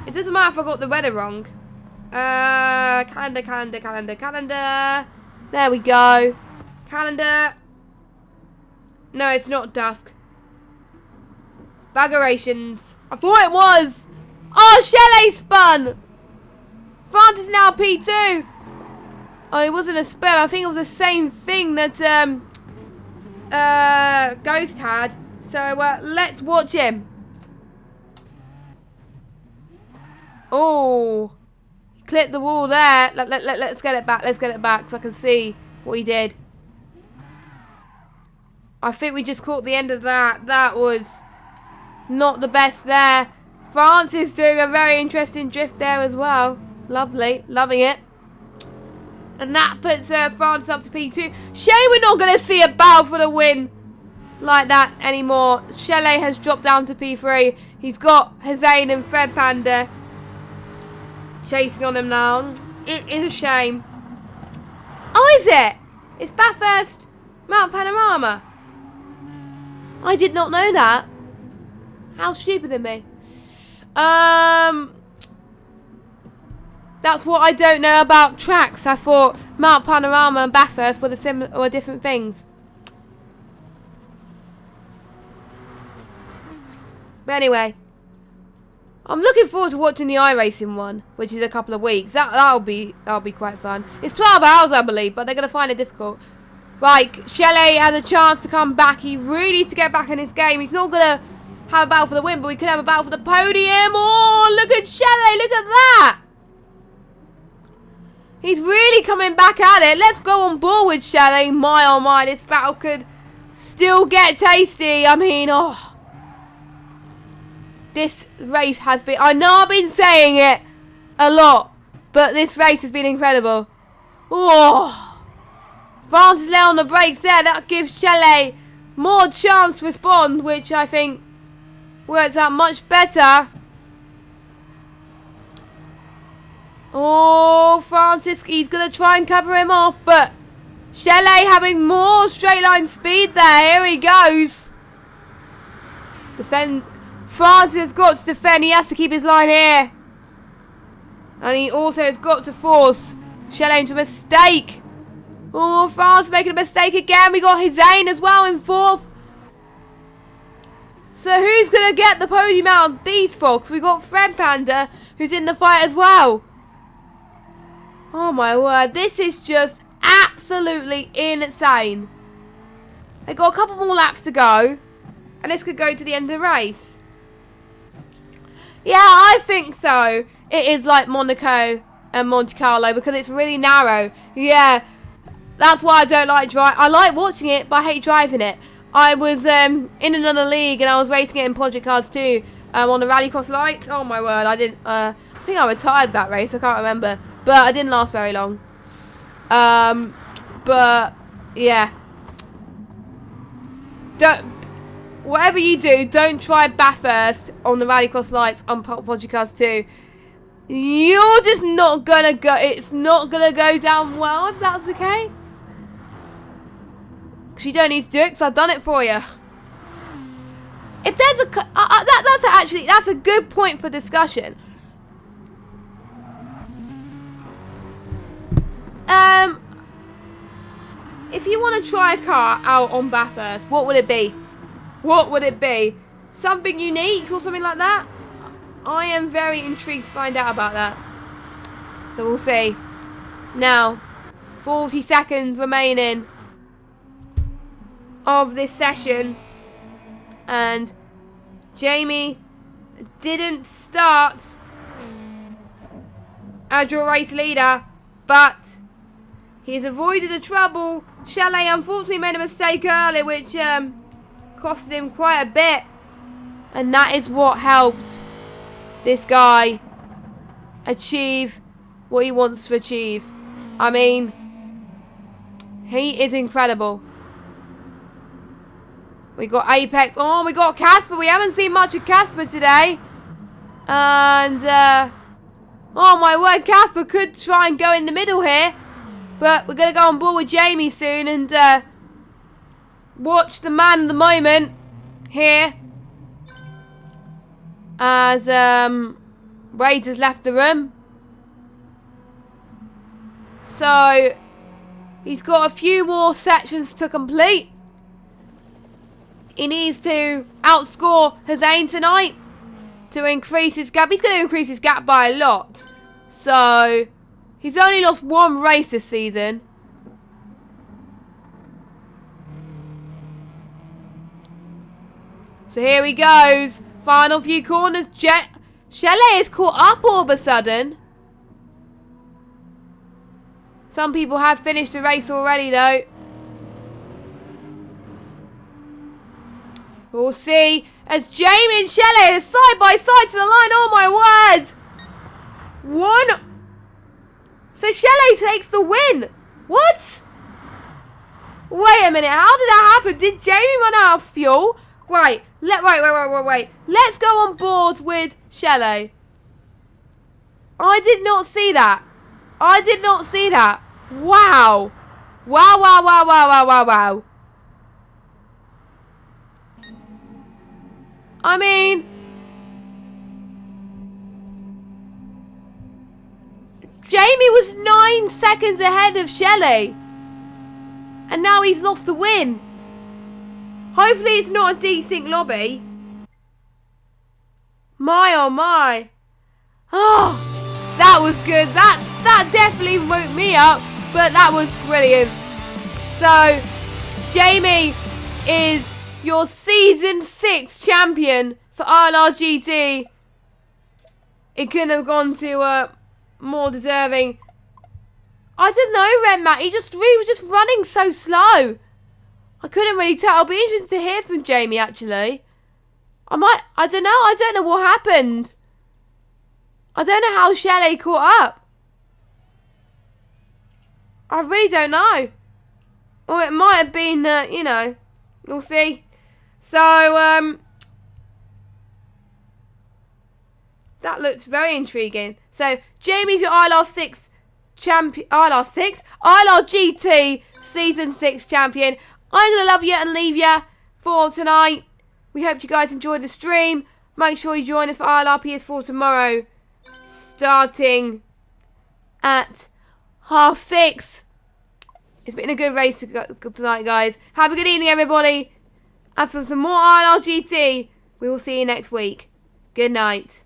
It doesn't matter if I got the weather wrong. Calendar. There we go. Calendar. No, it's not dusk. Bagerations. I thought it was. Oh, Shelley spun. France is now P2. Oh, it wasn't a spin. I think it was the same thing that Ghost had. So let's watch him. Oh, he clipped the wall there. Let's get it back. Let's get it back so I can see what he did. I think we just caught the end of that. That was not the best there. France is doing a very interesting drift there as well. Lovely. Loving it. And that puts France up to P2. Shame we're not going to see a battle for the win like that anymore. Shelley has dropped down to P3. He's got Hussein and Fred Panda chasing on him now. It is a shame. Oh, is it? It's Bathurst Mount Panorama. I did not know that. How stupid of me. That's what I don't know about tracks. I thought Mount Panorama and Bathurst were different things. But anyway, I'm looking forward to watching the iRacing one, which is a couple of weeks. That'll be quite fun. It's 12 hours, I believe, but they're gonna find it difficult. Right, Shelley has a chance to come back. He really needs to get back in his game. He's not gonna have a battle for the win, but we could have a battle for the podium. Oh, look at Shelley! Look at that! He's really coming back at it. Let's go on board with Shelley. My oh my, this battle could still get tasty. I mean, oh. This race has been... I know I've been saying it a lot, but this race has been incredible. Oh. France is laying on the brakes there. That gives Shelley more chance to respond, which I think works out much better. Oh, Francis, he's going to try and cover him off, but Shelley having more straight line speed there. Here he goes. Francis has got to defend. He has to keep his line here. And he also has got to force Shelley into a mistake. Oh, France making a mistake again. We got Hussein as well in fourth. So who's going to get the podium out of these folks? We got Fred Panda, who's in the fight as well. Oh my word, this is just absolutely insane. They've got a couple more laps to go, and this could go to the end of the race. Yeah, I think so. It is like Monaco and Monte Carlo because it's really narrow. Yeah, That's why I don't like drive. I like watching it, but I hate driving it. I was in another league and I was racing it in Project Cars 2 on the Rallycross lights. Oh my word, I didn't. I think I retired that race. I can't remember, but I didn't last very long. But yeah, whatever you do, don't try Bathurst on the Rallycross lights on Project Cars 2. You're just not gonna go. It's not gonna go down well if that's the case. Because you don't need to do it. Because I've done it for you. If there's that's a good point for discussion. If you want to try a car out on Bathurst, what would it be? What would it be? Something unique or something like that? I am very intrigued to find out about that. So we'll see. Now, 40 seconds remaining of this session. And Jamie didn't start as your race leader, but he's avoided the trouble. Chalet unfortunately made a mistake earlier, which costed him quite a bit. And that is what helped this guy achieve what he wants to achieve. I mean, he is incredible. We got Apex. Oh, we got Casper. We haven't seen much of Casper today. And, oh my word, Casper could try and go in the middle here. But we're going to go on board with Jamie soon and watch the man of the moment here. As Wade has left the room. So he's got a few more sections to complete. He needs to outscore Hussein tonight to increase his gap. He's going to increase his gap by a lot. So he's only lost one race this season. So here he goes. Final few corners. Chalet is caught up all of a sudden. Some people have finished the race already though. We'll see as Jamie and Chalet are side by side to the line. Oh my word! One. So Chalet takes the win. What? Wait a minute. How did that happen? Did Jamie run out of fuel? Right. Wait. Let's go on board with Chalet. I did not see that. I did not see that. Wow. Wow. I mean, Jamie was 9 seconds ahead of Chalet. And now he's lost the win. Hopefully it's not a desync lobby. My oh my. Oh, that was good. That definitely woke me up. But that was brilliant. So, Jamie is your Season 6 champion for ILRGT. It couldn't have gone to more deserving. I don't know, Red Matt. He was just running so slow. I couldn't really tell. I'll be interested to hear from Jamie, actually. I don't know. I don't know what happened. I don't know how Chalet caught up. I really don't know. Or it might have been, you know, we'll see. So, that looked very intriguing. So, Jamie's your ILR6 champion. ILRGT Season 6 champion. I'm going to love you and leave you for tonight. We hope you guys enjoyed the stream. Make sure you join us for ILR PS4 tomorrow. Starting at 6:30. It's been a good race tonight, guys. Have a good evening, everybody. And for some more ILRGT, we will see you next week. Good night.